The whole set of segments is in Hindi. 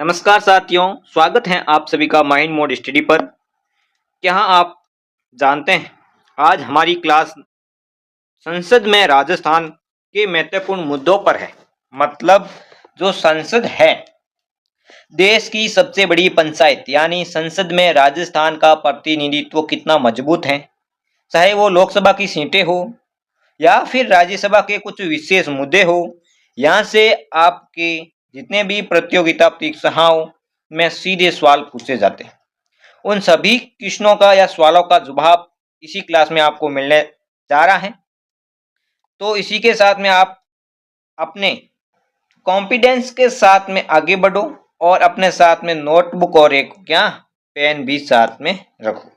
नमस्कार साथियों, स्वागत है आप सभी का माइंड मोड स्टडी पर। क्या आप जानते हैं आज हमारी क्लास संसद में राजस्थान के महत्वपूर्ण मुद्दों पर है। मतलब जो संसद है, देश की सबसे बड़ी पंचायत यानी संसद में राजस्थान का प्रतिनिधित्व कितना मजबूत है। चाहे वो लोकसभा की सीटें हो या फिर राज्यसभा के कुछ विशेष मुद्दे हो, यहाँ से आपके जितने भी प्रतियोगिता परीक्षाओं में सीधे सवाल पूछे जाते हैं। उन सभी क्वेश्चनों का या सवालों का जवाब इसी क्लास में आपको मिलने जा रहा है। तो इसी के साथ में आप अपने कॉन्फिडेंस के साथ में आगे बढ़ो और अपने साथ में नोटबुक और एक पेन भी साथ में रखो।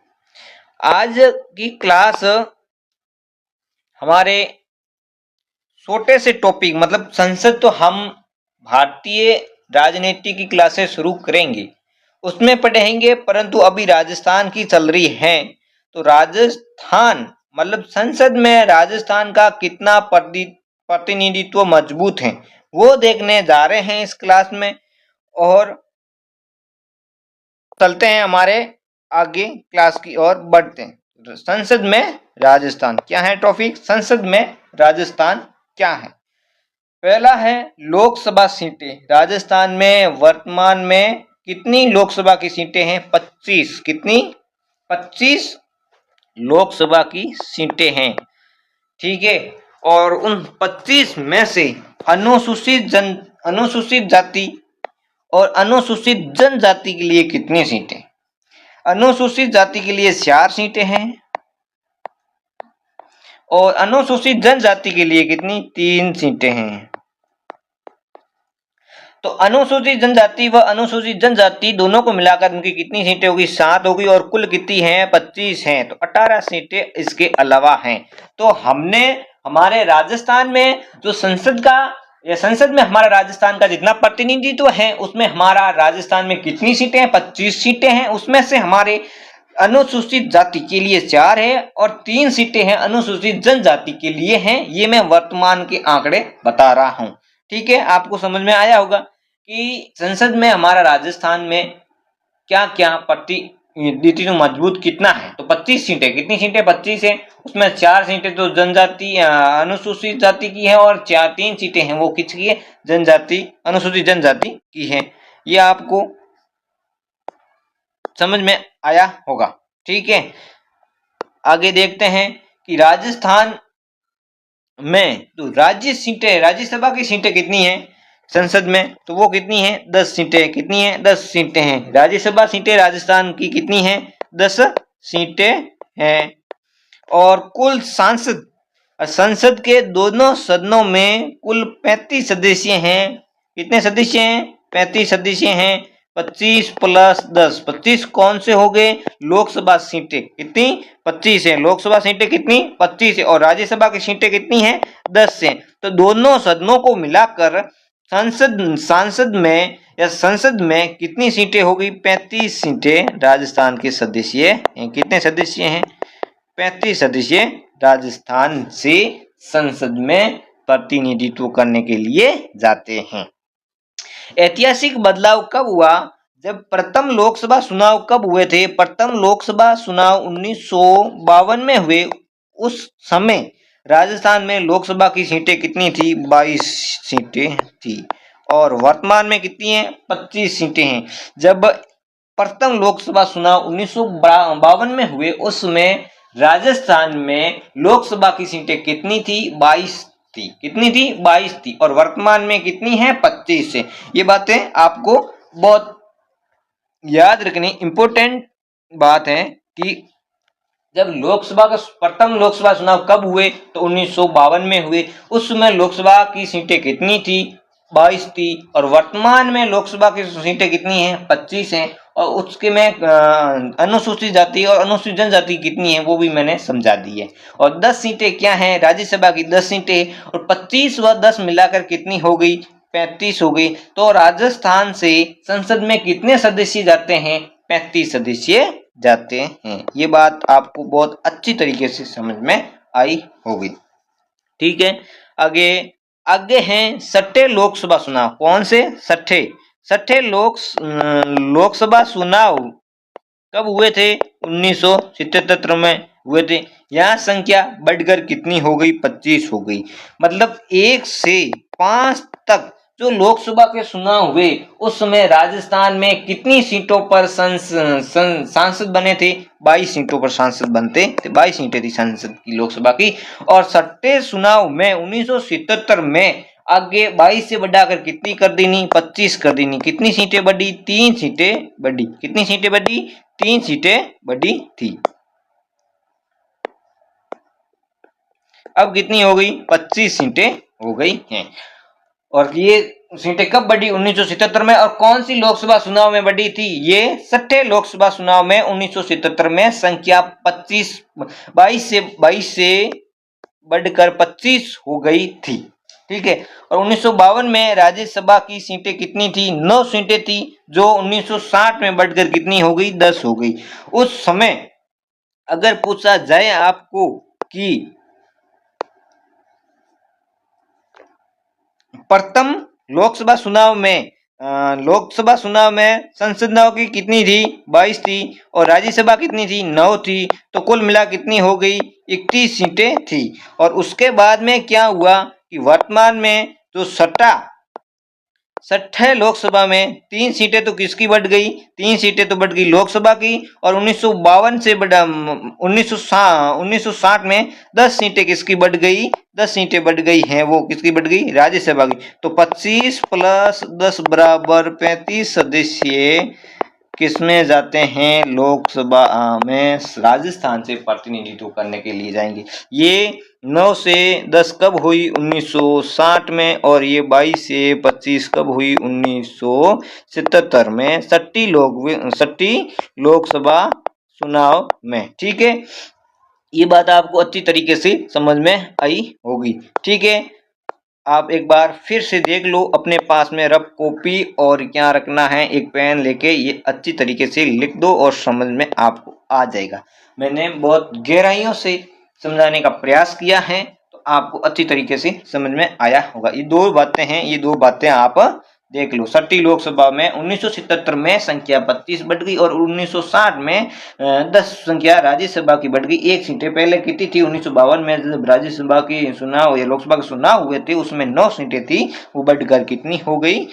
आज की क्लास हमारे छोटे से टॉपिक मतलब संसद तो हम भारतीय राजनीति की क्लासेस शुरू करेंगे, उसमें पढ़ेंगे, परंतु अभी राजस्थान की चल रही है तो राजस्थान मतलब संसद में राजस्थान का कितना प्रतिनिधित्व मजबूत है वो देखने जा रहे हैं इस क्लास में। और चलते हैं हमारे आगे क्लास की ओर बढ़ते हैं। संसद में राजस्थान क्या है टॉपिक, संसद में राजस्थान क्या है। पहला है लोकसभा सीटें। राजस्थान में वर्तमान में कितनी लोकसभा की सीटें हैं? 25। कितनी? 25 लोकसभा की सीटें हैं। ठीक है। और उन 25 में से अनुसूचित जाति और अनुसूचित जनजाति के लिए कितनी सीटें? अनुसूचित जाति के लिए 4 सीटें हैं और अनुसूचित जनजाति के लिए कितनी? 3 सीटें हैं। तो अनुसूचित जनजाति व अनुसूचित जनजाति दोनों को मिलाकर उनकी कितनी सीटें होगी? 7 होगी। और कुल कितनी हैं? 25 हैं। तो 18 सीटें इसके अलावा हैं। तो हमने हमारे राजस्थान में जो संसद में हमारा राजस्थान का जितना प्रतिनिधित्व है उसमें हमारा राजस्थान में कितनी सीटें हैं? 25 सीटें हैं। उसमें से हमारे अनुसूचित जाति के लिए 4 है और 3 सीटें हैं अनुसूचित जनजाति के लिए हैं। ये मैं वर्तमान के आंकड़े बता रहा हूं। ठीक है, आपको समझ में आया होगा कि संसद में हमारा राजस्थान में क्या क्या प्रतिनिधित्व मजबूत कितना है। तो 25 सीटें। कितनी सीटें? 25 है। उसमें 4 सीटें तो जनजाति अनुसूचित जाति की है और 3 सीटें हैं वो किसकी है? जनजाति अनुसूचित जनजाति की है। ये आपको समझ में आया होगा। ठीक है, आगे देखते हैं कि राजस्थान में तो राज्यसभा की सीटें कितनी हैं संसद में? तो वो कितनी है? 10 सीटें। कितनी है? 10 सीटें हैं। राज्यसभा सीटें राजस्थान की कितनी हैं? 10 सीटें हैं। और कुल संसद के दोनों सदनों में कुल 35 सदस्य हैं। कितने सदस्य हैं? 35 सदस्य हैं। 25 प्लस 10, 25 कौन से हो गए? लोकसभा सीटें। कितनी? 25 है। लोकसभा सीटें कितनी? 25 है। और राज्यसभा की सीटें कितनी हैं? 10 है। तो दोनों सदनों को मिलाकर संसद में कितनी सीटें होगी? 35 सीटें राजस्थान के सदस्य हैं। कितने सदस्य हैं? 35 सदस्य राजस्थान से संसद में प्रतिनिधित्व करने के लिए जाते हैं। ऐतिहासिक बदलाव कब हुआ? जब प्रथम लोकसभा चुनाव कब हुए थे? प्रथम लोकसभा चुनाव 1952 में हुए। उस समय राजस्थान में लोकसभा की सीटें कितनी थी? 22 सीटें थी। और वर्तमान में कितनी है? 25 सीटें हैं। जब प्रथम लोकसभा चुनाव 1952 में हुए उसमें राजस्थान में लोकसभा की सीटें कितनी थी? 22 थी। कितनी थी? 22 थी। और वर्तमान में कितनी है? 25 है। ये बातें आपको बहुत याद रखनी इंपॉर्टेंट बात है कि जब प्रथम लोकसभा चुनाव कब हुए? तो 1952 में हुए। उस समय लोकसभा की सीटें कितनी थी? 22 थी। और वर्तमान में लोकसभा की सीटें कितनी हैं? 25 हैं। और उसके में अनुसूचित जाति और अनुसूचित जनजाति कितनी है वो भी मैंने समझा दी है। और 10 सीटें क्या हैं? राज्यसभा की 10 सीटें। और 25 व 10 मिलाकर कितनी हो गई? 35 हो गई। तो राजस्थान से संसद में कितने सदस्य जाते हैं? 35 सदस्य जाते हैं। ये बात आपको बहुत अच्छी तरीके से समझ में आई होगी। ठीक है, आगे हैं 6ठे लोकसभा चुनाव। कौन से? 6ठे। छठे लोकसभा चुनाव कब हुए थे? 1977 में हुए थे। यहाँ संख्या बढ़कर कितनी हो गई? 25 हो गई। मतलब 1 से 5 तक जो लोकसभा के चुनाव हुए उस समय राजस्थान में कितनी सीटों पर सांसद बने थे? 22 सीटों पर सांसद बनते थे। 22 सीटें थी संसद की, लोकसभा की। और छठे चुनाव में 1977 में आगे 22 से बढ़ाकर कितनी कर देनी? 25 कर देनी। कितनी सीटें बढ़ी? 3 सीटें बढ़ी। कितनी सीटें बढ़ी? 3 सीटें बढ़ी थी। अब कितनी हो गई? 25 सीटें हो गई हैं। और ये सीटें कब बढ़ी? 1977 में। और कौन सी लोकसभा चुनाव में बढ़ी थी? ये छठे लोकसभा चुनाव में 1977 में संख्या 22 से बढ़कर 25 हो गई थी। ठीक है। और 1952 में राज्यसभा की सीटें कितनी थी? 9 सीटें थी, जो 1960 में बढ़कर कितनी हो गई? 10 हो गई। उस समय अगर पूछा जाए आपको कि प्रथम लोकसभा चुनाव में संसदों की कितनी थी? 22 थी। और राज्यसभा कितनी थी? 9 थी। तो कुल मिला कितनी हो गई? 31 सीटें थी। और उसके बाद में क्या हुआ कि वर्तमान में जो छठे लोकसभा में 3 सीटें तो किसकी बढ़ गई? 3 सीटें तो बढ़ गई लोकसभा की। और 1952 से 1960 में 10 सीटें किसकी बढ़ गई? 10 सीटें बढ़ गई हैं। वो किसकी बढ़ गई? राज्यसभा की। तो 25 + 10 बराबर 35 सदस्य किसमें जाते हैं? लोकसभा में राजस्थान से प्रतिनिधित्व करने के लिए जाएंगे। ये 9 से 10 कब हुई? 1960 में। और ये 22 से 25 कब हुई? 1977 में, छठी लोकसभा चुनाव में। ठीक है, ये बात आपको अच्छी तरीके से समझ में आई होगी। ठीक है, आप एक बार फिर से देख लो, अपने पास में रफ कॉपी और क्या रखना है, एक पेन लेके ये अच्छी तरीके से लिख दो और समझ में आपको आ जाएगा। मैंने बहुत गहराइयों से समझाने का प्रयास किया है, तो आपको अच्छी तरीके से समझ में आया होगा। ये 2 बातें हैं, ये 2 बातें आप देख लो। छठी लोकसभा में 1977 में संख्या 25 बढ़ गई और 1960 में 10 संख्या राज्यसभा की बढ़ गई। 1 सीटें पहले कितनी थी? 1952 में जब राज्यसभा की चुनाव या लोकसभा के चुनाव हुए थे उसमें 9 सीटें थी, वो बढ़कर कितनी हो गई?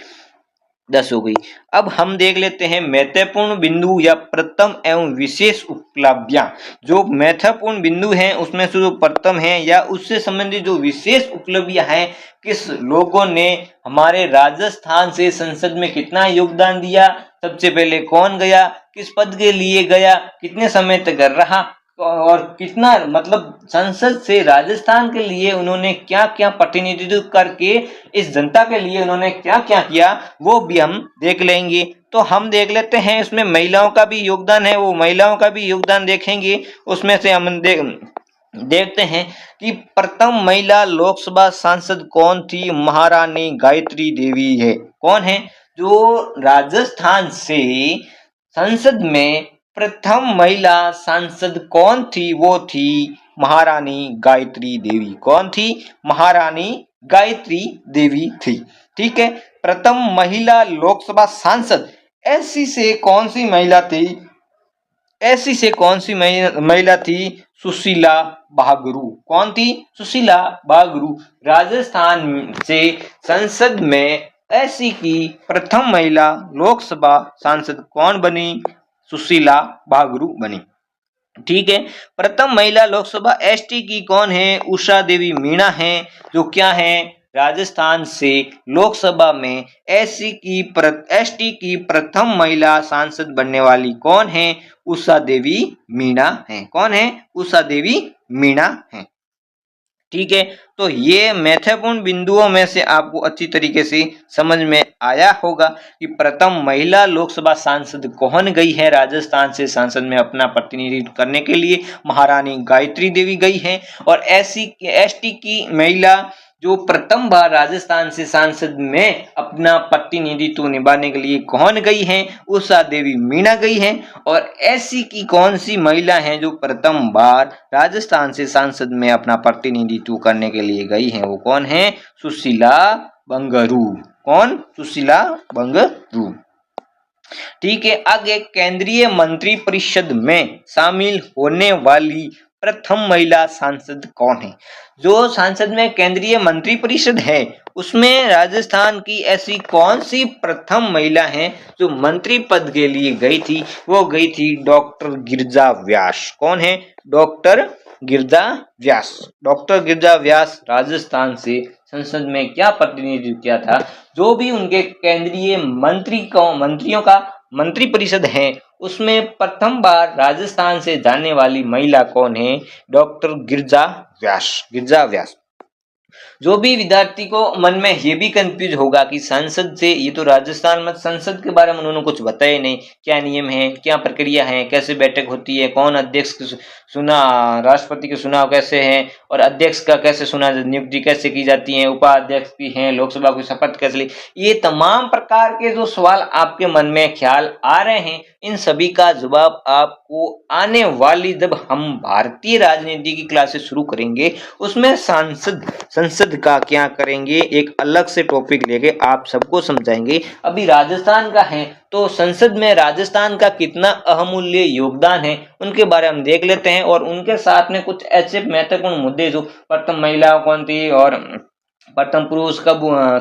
10 हो गई। अब हम देख लेते हैं महत्वपूर्ण बिंदु या प्रथम एवं विशेष उपलब्धियां। जो महत्वपूर्ण बिंदु हैं उसमें से जो प्रथम है या उससे संबंधित जो विशेष उपलब्धियां हैं, किस लोगों ने हमारे राजस्थान से संसद में कितना योगदान दिया, सबसे पहले कौन गया, किस पद के लिए गया, कितने समय तक रहा, और कितना मतलब संसद से राजस्थान के लिए उन्होंने क्या क्या प्रतिनिधित्व करके इस जनता के लिए उन्होंने क्या क्या किया, वो भी हम देख लेंगे। तो हम देख लेते हैं, इसमें महिलाओं का भी योगदान है, वो महिलाओं का भी योगदान देखेंगे। उसमें से हम देखते हैं कि प्रथम महिला लोकसभा सांसद कौन थी? महारानी गायत्री देवी है। कौन है? जो राजस्थान से संसद में प्रथम महिला सांसद कौन थी? वो थी महारानी गायत्री देवी। कौन थी? महारानी गायत्री देवी थी। ठीक है, प्रथम महिला लोकसभा सांसद। ऐसी से कौन सी महिला थी? ऐसी से कौन सी महिला थी? सुशीला बागरू। कौन थी? सुशीला बागरू। राजस्थान से संसद में ऐसी की प्रथम महिला लोकसभा सांसद कौन बनी? सुशीला बागरू बनी। ठीक है, प्रथम महिला लोकसभा एसटी की कौन है? उषा देवी मीणा है, जो क्या है? राजस्थान से लोकसभा में एसटी की प्रथम महिला सांसद बनने वाली कौन है? उषा देवी मीणा है। कौन है? उषा देवी मीणा है। ठीक है, तो ये महत्वपूर्ण बिंदुओं में से आपको अच्छी तरीके से समझ में आया होगा कि प्रथम महिला लोकसभा सांसद कौन गई है राजस्थान से संसद में अपना प्रतिनिधित्व करने के लिए? महारानी गायत्री देवी गई है। और एसटी की महिला जो प्रथम बार राजस्थान से सांसद में अपना प्रतिनिधित्व निभाने के लिए कौन गई है? उषा देवी मीणा गई है। और ऐसी की कौन सी महिला है जो प्रथम बार राजस्थान से सांसद में अपना प्रतिनिधित्व करने के लिए गई है? वो कौन है? सुशीला बंगरू। कौन? सुशीला बंगरू। ठीक है, आगे केंद्रीय मंत्रिपरिषद में शामिल होने वाली प्रथम महिला सांसद कौन है? जो सांसद में केंद्रीय मंत्रिपरिषद है उसमें राजस्थान की ऐसी कौन सी प्रथम महिला है जो मंत्री पद के लिए गई थी? वो गई थी डॉक्टर गिरिजा व्यास। कौन है? डॉक्टर गिरिजा व्यास। डॉक्टर गिरिजा व्यास राजस्थान से संसद में क्या प्रतिनिधित्व किया था? जो भी उनके केंद्रीय मंत्रियों का मंत्रिपरिषद है उसमें प्रथम बार राजस्थान से जाने वाली महिला कौन है? डॉक्टर गिरिजा व्यास। गिरिजा व्यास। जो भी विद्यार्थी को मन में ये भी कंफ्यूज होगा कि संसद से, ये तो राजस्थान में संसद के बारे में उन्होंने कुछ बताया नहीं, क्या नियम है, क्या प्रक्रिया है, कैसे बैठक होती है, कौन अध्यक्ष की राष्ट्रपति के चुनाव कैसे है, और अध्यक्ष का कैसे नियुक्ति कैसे की जाती है, उपाध्यक्ष की है, लोकसभा की शपथ कैसे ली, ये तमाम प्रकार के जो सवाल आपके मन में ख्याल आ रहे हैं, इन सभी का जवाब आपको आने वाली जब हम भारतीय राजनीति की क्लासेस शुरू करेंगे उसमें संसद का क्या करेंगे, एक अलग से टॉपिक लेके आप सबको समझाएंगे। अभी राजस्थान का है तो संसद में राजस्थान का कितना अहमूल्य योगदान है उनके बारे में हम देख लेते हैं, और उनके साथ में कुछ ऐसे महत्वपूर्ण मुद्दे जो प्रथम महिला कौन थी और प्रथम पुरुष कब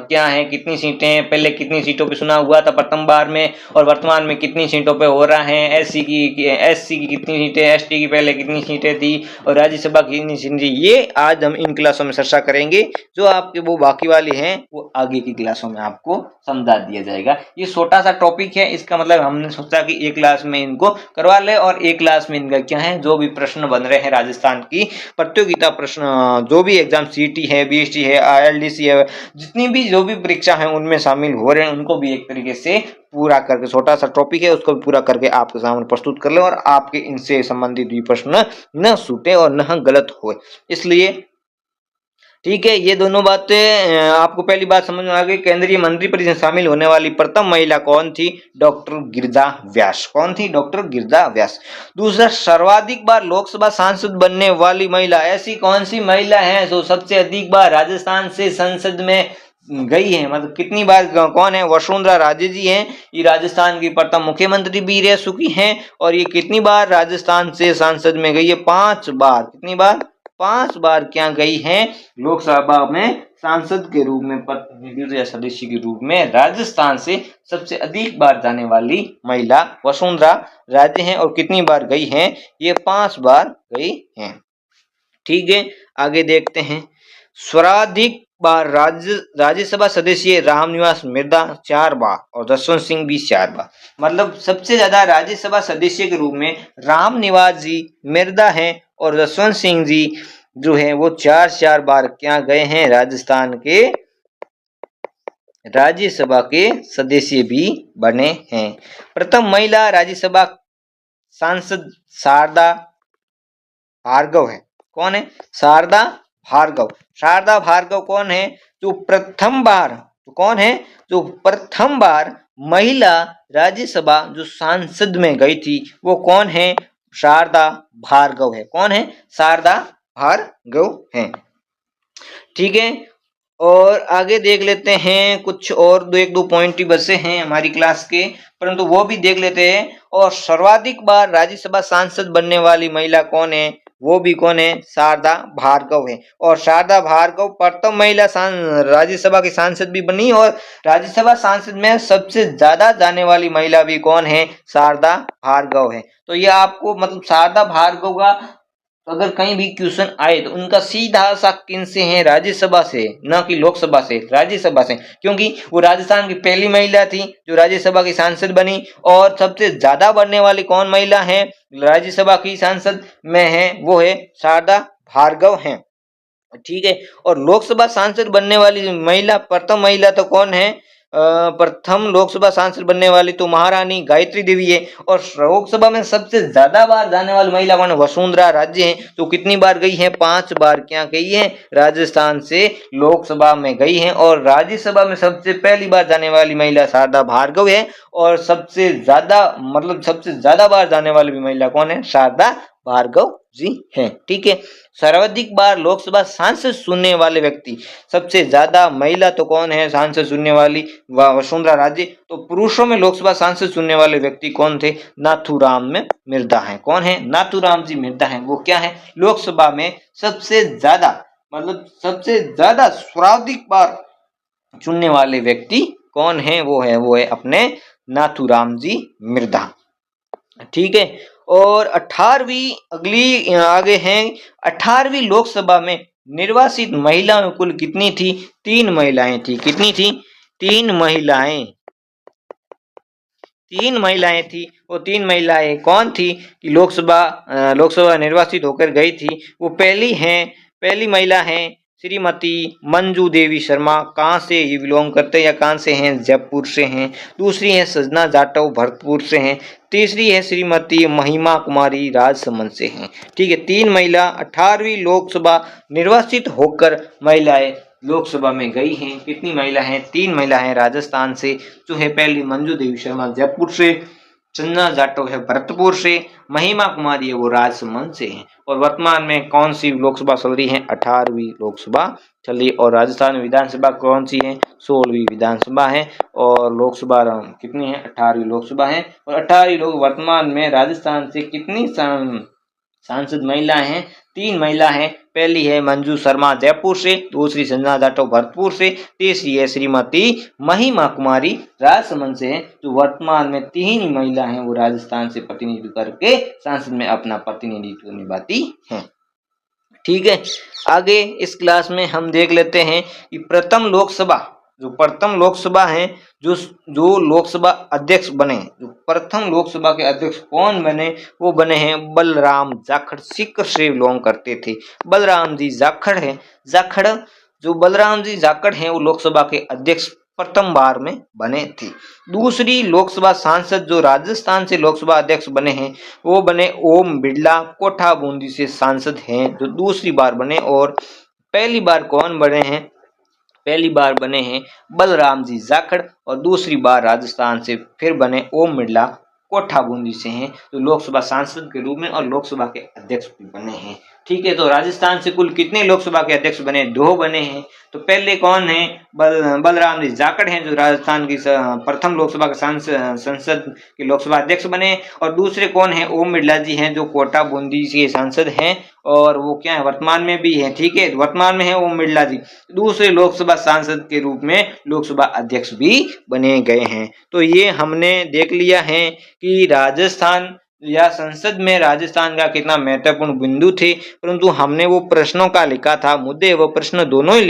क्या है, कितनी सीटें हैं, पहले कितनी सीटों पे चुनाव हुआ था प्रथम बार में और वर्तमान में कितनी सीटों पे हो रहा है, एससी की कितनी सीटें, एसटी की पहले कितनी सीटें थी और राज्यसभा की कितनी सीटें थी, ये आज हम इन क्लासों में चर्चा करेंगे। जो आपके वो बाकी वाली हैं वो आगे की क्लासों में आपको समझा दिया जाएगा। ये छोटा सा टॉपिक है, इसका मतलब हमने सोचा कि एक क्लास में इनको करवा ले, और एक क्लास में इनका क्या है, जो भी प्रश्न बन रहे हैं राजस्थान की प्रतियोगिता प्रश्न, जो भी एग्जाम सीटी है, बीएसटी है, आईएलडीसी है, जितनी भी जो भी परीक्षा है उनमें शामिल हो रहे हैं उनको भी एक तरीके से पूरा करके, छोटा सा टॉपिक है उसको भी पूरा करके आपके सामने प्रस्तुत कर ले, और आपके इनसे संबंधित भी प्रश्न न छूटे और न गलत हो, इसलिए ठीक है। ये दोनों बातें आपको पहली बात समझ में आ गई। केंद्रीय मंत्रिपरिषद में शामिल होने वाली प्रथम महिला कौन थी? डॉक्टर गिरिजा व्यास। कौन थी? डॉक्टर गिरिजा व्यास। दूसरा, सर्वाधिक बार लोकसभा सांसद बनने वाली महिला, ऐसी कौन सी महिला है जो सबसे अधिक बार राजस्थान से संसद में गई है, मतलब कितनी बार, कौन है? वसुंधरा राजे जी हैं। ये राजस्थान की प्रथम मुख्यमंत्री भी रह चुकी हैं, और ये कितनी बार राजस्थान से संसद में गई है? 5 बार। कितनी बार? 5 बार क्या गई हैं लोकसभा में सांसद के रूप में, प्रतिनिधि या सदस्य के रूप में। राजस्थान से सबसे अधिक बार जाने वाली महिला वसुंधरा राजे हैं, और कितनी बार गई हैं? ये 5 बार गई हैं। ठीक है, आगे देखते हैं। सर्वाधिक बार राज्यसभा सदस्य रामनिवास मिर्धा 4 बार और जसवंत सिंह भी 4 बार, मतलब सबसे ज्यादा राज्यसभा सदस्य के रूप में रामनिवास जी मिर्धा हैं, और जसवंत सिंह जी जो है वो 4 बार क्या गए हैं? राजस्थान के राज्यसभा के सदस्य भी बने हैं। प्रथम महिला राज्यसभा सांसद शारदा भार्गव है। कौन है? शारदा भार्गव। शारदा भार्गव कौन है? जो प्रथम बार, तो कौन है जो प्रथम बार महिला राज्यसभा जो सांसद में गई थी, वो कौन है? शारदा भार्गव है। कौन है? शारदा भार्गव है। ठीक है, और आगे देख लेते हैं, कुछ और एक दो पॉइंट ही बचे हैं हमारी क्लास के, परंतु वो भी देख लेते हैं। और सर्वाधिक बार राज्यसभा सांसद बनने वाली महिला कौन है? वो भी कौन है? शारदा भार्गव है। और शारदा भार्गव प्रथम महिला राज्यसभा की सांसद भी बनी, और राज्यसभा सांसद में सबसे ज्यादा जाने वाली महिला भी कौन है? शारदा भार्गव है। तो ये आपको, मतलब शारदा भार्गव का अगर कहीं भी क्वेश्चन आए तो उनका सीधा सा किन से है? राज्यसभा से, न कि लोकसभा से, राज्यसभा से, क्योंकि वो राजस्थान की पहली महिला थी जो राज्यसभा की सांसद बनी। और सबसे ज्यादा बनने वाली कौन महिला है राज्यसभा की सांसद में है? वो है शारदा भार्गव है। ठीक है, और लोकसभा सांसद बनने वाली महिला, प्रथम महिला तो कौन है? प्रथम लोकसभा सांसद बनने वाली तो महारानी गायत्री देवी है। और लोकसभा में सबसे ज्यादा बार जाने वाली महिला कौन है? वसुंधरा राजे हैं। तो कितनी बार गई है? 5 बार क्या गई है? राजस्थान से लोकसभा में गई है। और राज्यसभा में सबसे पहली बार जाने वाली महिला शारदा भार्गव है, और सबसे ज्यादा, मतलब सबसे ज्यादा बार जाने वाली भी महिला कौन है? शारदा भार्गव जी हैं। ठीक है, सर्वाधिक बार लोकसभा सांसद चुनने वाले व्यक्ति, सबसे ज्यादा महिला तो कौन है सांसद चुनने वाली, वसुंधरा राजे। तो पुरुषों में लोकसभा सांसद चुनने वाले व्यक्ति कौन थे, नाथूराम में मिर्धा है। कौन है, नाथूराम जी मिर्धा है। वो क्या है, लोकसभा में सबसे ज्यादा, मतलब सबसे ज्यादा सर्वाधिक बार चुनने वाले व्यक्ति कौन है, वो है अपने नाथूराम जी मिर्धा। ठीक है, और 18वीं अगली आगे हैं, 18वीं लोकसभा में निर्वाचित महिलाएं कुल कितनी थी, 3 महिलाएं थी। कितनी थी, 3 महिलाएं, 3 महिलाएं थी। वो 3 महिलाएं कौन थी कि लोकसभा निर्वाचित होकर गई थी। वो पहली महिला है श्रीमती मंजू देवी शर्मा। कहाँ से ये बिलोंग करते हैं या कहाँ से हैं, जयपुर से हैं। दूसरी है सजना जाटव, भरतपुर से हैं। तीसरी है श्रीमती महिमा कुमारी, राजसमंद से हैं। ठीक है, 3 महिला 18वीं लोकसभा निर्वाचित होकर महिलाएं लोकसभा में गई हैं। कितनी महिला हैं, 3 महिला हैं राजस्थान से, जो है पहली मंजू देवी शर्मा जयपुर से, सजना जाटव है भरतपुर से, महिमा कुमारी है वो राजसमंद से हैं। और वर्तमान में कौन सी लोकसभा चल रही है, 18वीं लोकसभा चल रही है। और राजस्थान विधानसभा कौन सी है, 16वीं विधानसभा है। और लोकसभा कितनी है, 18वीं लोकसभा है। और 18वीं लोग वर्तमान में राजस्थान से कितनी सांसद महिला हैं, 3 महिला हैं। पहली है मंजू शर्मा जयपुर से, दूसरी संजना जाटव भरतपुर से, तीसरी है श्रीमती महिमा कुमारी राजसमंद से हैं। जो वर्तमान में 3 ही महिला हैं वो राजस्थान से प्रतिनिधित्व करके संसद में अपना प्रतिनिधित्व निभाती हैं। ठीक है, आगे इस क्लास में हम देख लेते हैं कि प्रथम लोकसभा है, जो लोकसभा अध्यक्ष बने, जो प्रथम लोकसभा के अध्यक्ष कौन बने, वो बने हैं बलराम जाखड़, सीकर से बिलोंग करते थे। बलराम जी जाखड़ जो बलराम जी जाखड़ हैं वो लोकसभा के अध्यक्ष प्रथम बार में बने थे। दूसरी लोकसभा सांसद जो राजस्थान से लोकसभा अध्यक्ष बने हैं वो बने ओम बिड़ला, कोठा बूंदी से सांसद हैं जो दूसरी बार बने। और पहली बार कौन बने हैं, पहली बार बने हैं बलराम जी जाखड़, और दूसरी बार राजस्थान से फिर बने ओम बिड़ला, कोठा बूंदी से हैं, जो लोकसभा सांसद के रूप में और लोकसभा के अध्यक्ष भी बने हैं। ठीक है, तो राजस्थान से कुल कितने लोकसभा के अध्यक्ष बने, 2 बने हैं। तो पहले कौन है, बलराम जी जाखड़ हैं जो राजस्थान की प्रथम लोकसभा के संसद के लोकसभा अध्यक्ष बने। और दूसरे कौन है, ओम बिड़ला जी हैं जो कोटा बूंदी के सांसद हैं, और वो क्या है वर्तमान में भी है। ठीक है, वर्तमान में है ओम बिड़ला जी, दूसरे लोकसभा सांसद के रूप में लोकसभा अध्यक्ष भी बने गए हैं। तो ये हमने देख लिया है कि राजस्थान या संसद में राजस्थान का कितना महत्वपूर्ण बिंदु थे। परंतु हमने वो प्रश्नों का लिखा था, मुद्दे व प्रश्न दोनों ही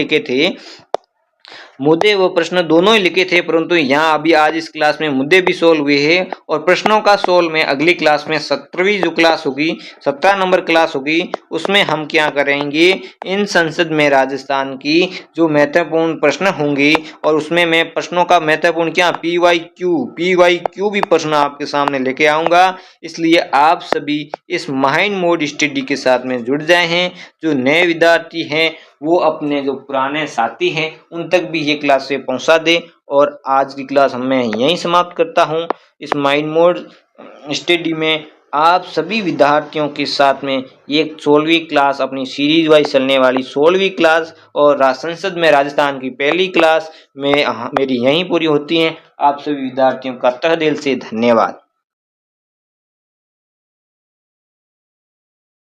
लिखे थे, परंतु यहाँ अभी आज इस क्लास में मुद्दे भी सोल्व हुए हैं और प्रश्नों का सोल्व में अगली क्लास में 17वीं जो क्लास होगी, 17 नंबर क्लास होगी, उसमें हम क्या करेंगे, इन संसद में राजस्थान की जो महत्वपूर्ण प्रश्न होंगे और उसमें मैं प्रश्नों का महत्वपूर्ण क्या PYQ भी प्रश्न आपके सामने लेके आऊंगा। इसलिए आप सभी इस माइंड मोड स्टडी के साथ में जुड़ जाए हैं। जो नए विद्यार्थी हैं वो अपने जो पुराने साथी हैं उन तक भी ये क्लास से पहुंचा दे। और आज की क्लास मैं यहीं समाप्त करता हूं। इस माइंड मोड स्टडी में आप सभी विद्यार्थियों के साथ में ये 16वीं क्लास अपनी सीरीज वाइज चलने वाली 16वीं क्लास और संसद में राजस्थान की पहली क्लास में मेरी यहीं पूरी होती है। आप सभी विद्यार्थियों का तहे दिल से धन्यवाद।